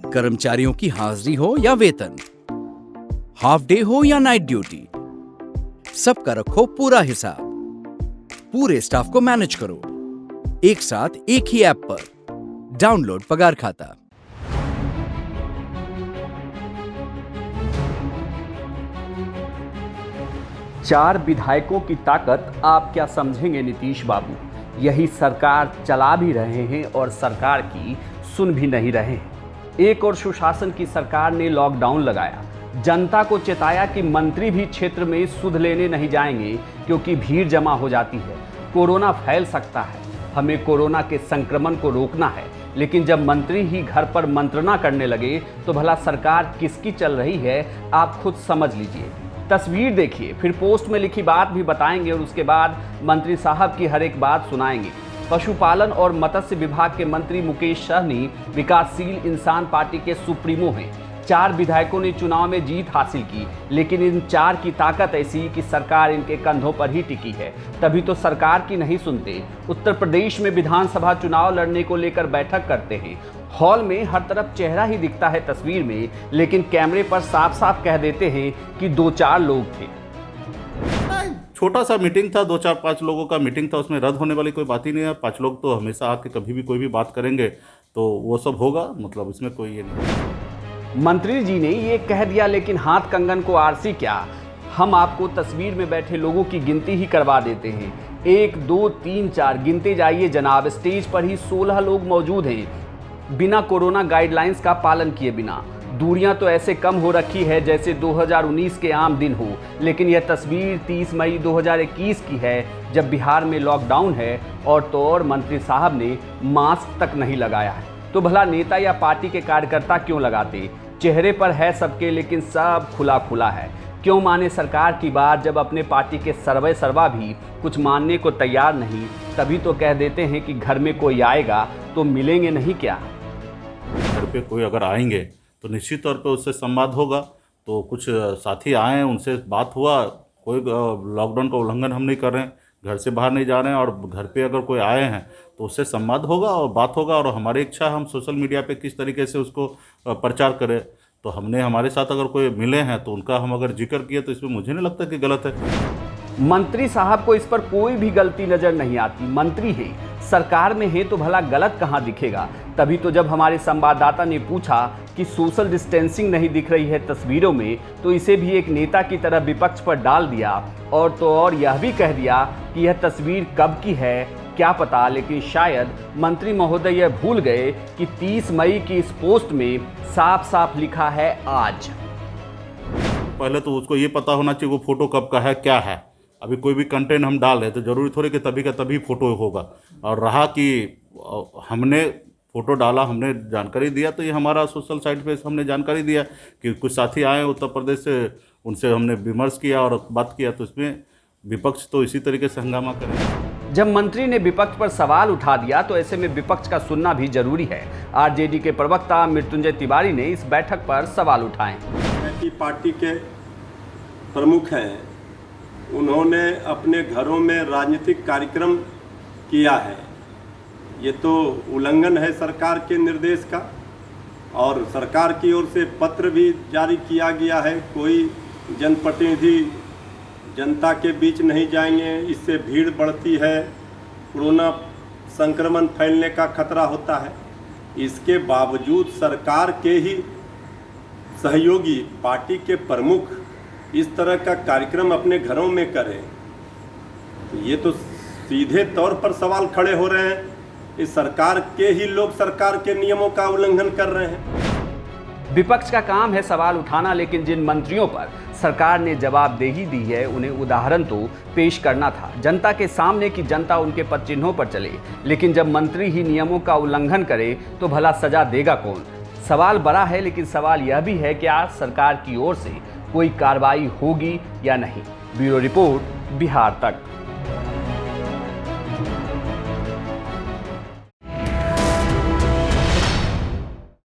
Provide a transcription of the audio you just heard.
कर्मचारियों की हाजिरी हो या वेतन, हाफ डे हो या नाइट ड्यूटी, सबका रखो पूरा हिसाब। पूरे स्टाफ को मैनेज करो एक साथ एक ही ऐप पर। डाउनलोड पगार खाता। चार विधायकों की ताकत आप क्या समझेंगे नीतीश बाबू? यही सरकार चला भी रहे हैं और सरकार की सुन भी नहीं रहे हैं। एक और सुशासन की सरकार ने लॉकडाउन लगाया, जनता को चेताया कि मंत्री भी क्षेत्र में सुध लेने नहीं जाएंगे क्योंकि भीड़ जमा हो जाती है, कोरोना फैल सकता है, हमें कोरोना के संक्रमण को रोकना है। लेकिन जब मंत्री ही घर पर मंत्रणा करने लगे तो भला सरकार किसकी चल रही है आप खुद समझ लीजिए। तस्वीर देखिए, फिर पोस्ट में लिखी बात भी बताएंगे और उसके बाद मंत्री साहब की हर एक बात सुनाएंगे। पशुपालन और मत्स्य विभाग के मंत्री मुकेश सहनी विकासशील इंसान पार्टी के सुप्रीमो हैं। 4 विधायकों ने चुनाव में जीत हासिल की, लेकिन इन 4 की ताकत ऐसी कि सरकार इनके कंधों पर ही टिकी है। तभी तो सरकार की नहीं सुनते। उत्तर प्रदेश में विधानसभा चुनाव लड़ने को लेकर बैठक करते हैं। हॉल में हर तरफ चेहरा ही दिखता है तस्वीर में, लेकिन कैमरे पर साफ साफ कह देते हैं कि 2-4 लोग थे। छोटा सा मीटिंग था, 2-4-5 लोगों का मीटिंग था, उसमें रद्द होने वाली कोई बात ही नहीं है। 5 लोग तो हमेशा आके कभी भी कोई भी बात करेंगे तो वो सब होगा, मतलब इसमें कोई ये नहीं। मंत्री जी ने ये कह दिया, लेकिन हाथ कंगन को आरसी क्या। हम आपको तस्वीर में बैठे लोगों की गिनती ही करवा देते हैं। 1 2 3 4 गिनते जाइए जनाब। स्टेज पर ही 16 लोग मौजूद हैं, बिना कोरोना गाइडलाइंस का पालन किए बिना। दूरियां तो ऐसे कम हो रखी है जैसे 2019 के आम दिन हो। लेकिन यह तस्वीर 30 मई 2021 की है, जब बिहार में लॉकडाउन है और तो और मंत्री साहब ने मास्क तक नहीं लगाया है। तो भला नेता या पार्टी के कार्यकर्ता क्यों लगाते? चेहरे पर है सबके, लेकिन सब खुला खुला है। क्यों माने सरकार की बात जब अपने पार्टी के सर्वे सर्वा भी कुछ मानने को तैयार नहीं? तभी तो कह देते हैं कि घर में कोई आएगा तो मिलेंगे नहीं क्या? घर पे कोई अगर आएंगे तो निश्चित तौर पे उससे संवाद होगा। तो कुछ साथी आए, उनसे बात हुआ, कोई लॉकडाउन का उल्लंघन हम नहीं कर रहे हैं, घर से बाहर नहीं जा रहे हैं, और घर पे अगर कोई आए हैं तो उससे संवाद होगा और बात होगा। और हमारी इच्छा हम सोशल मीडिया पे किस तरीके से उसको प्रचार करें। तो हमने हमारे साथ अगर कोई मिले हैं तो उनका हम अगर जिक्र किए तो इसमें मुझे नहीं लगता कि गलत है। मंत्री साहब को इस पर कोई भी गलती नजर नहीं आती। मंत्री हैं, सरकार में है तो भला गलत कहां दिखेगा? तभी तो जब हमारे संवाददाता ने पूछा कि सोशल डिस्टेंसिंग नहीं दिख रही है तस्वीरों में, तो इसे भी एक नेता की तरह विपक्ष पर डाल दिया। और तो और यह भी कह दिया कि यह तस्वीर कब की है क्या पता, लेकिन शायद मंत्री महोदय यह भूल गए कि 30 मई की इस पोस्ट में साफ साफ लिखा है आज। पहले तो उसको ये पता होना चाहिए वो फोटो कब का है, क्या है। अभी कोई भी कंटेंट हम डाल रहे हैं तो जरूरी थोड़ी कि तभी का तभी फोटो होगा। और रहा कि हमने फोटो डाला, हमने जानकारी दिया, तो ये हमारा सोशल साइट पे हमने जानकारी दिया कि कुछ साथी आए उत्तर प्रदेश से, उनसे हमने विमर्श किया और बात किया। तो इसमें विपक्ष तो इसी तरीके से हंगामा करें। जब मंत्री ने विपक्ष पर सवाल उठा दिया तो ऐसे में विपक्ष का सुनना भी जरूरी है। आरजेडी के प्रवक्ता मृत्युंजय तिवारी ने इस बैठक पर सवाल उठाए। पार्टी के प्रमुख हैं, उन्होंने अपने घरों में राजनीतिक कार्यक्रम किया है, ये तो उल्लंघन है सरकार के निर्देश का। और सरकार की ओर से पत्र भी जारी किया गया है, कोई जनप्रतिनिधि जनता के बीच नहीं जाएंगे, इससे भीड़ बढ़ती है, कोरोना संक्रमण फैलने का खतरा होता है। इसके बावजूद सरकार के ही सहयोगी पार्टी के प्रमुख इस तरह का कार्यक्रम अपने घरों में करें, तो ये तो सीधे तौर पर सवाल खड़े हो रहे हैं। इस सरकार के ही लोग सरकार के नियमों का उल्लंघन कर रहे हैं। विपक्ष का काम है सवाल उठाना, लेकिन जिन मंत्रियों पर सरकार ने जवाबदेही दी है उन्हें उदाहरण तो पेश करना था जनता के सामने कि जनता उनके पद चिन्हों पर चले। लेकिन जब मंत्री ही नियमों का उल्लंघन करे तो भला सजा देगा कौन? सवाल बड़ा है, लेकिन सवाल यह भी है कि आज सरकार की ओर से कोई कार्रवाई होगी या नहीं। ब्यूरो रिपोर्ट, बिहार तक।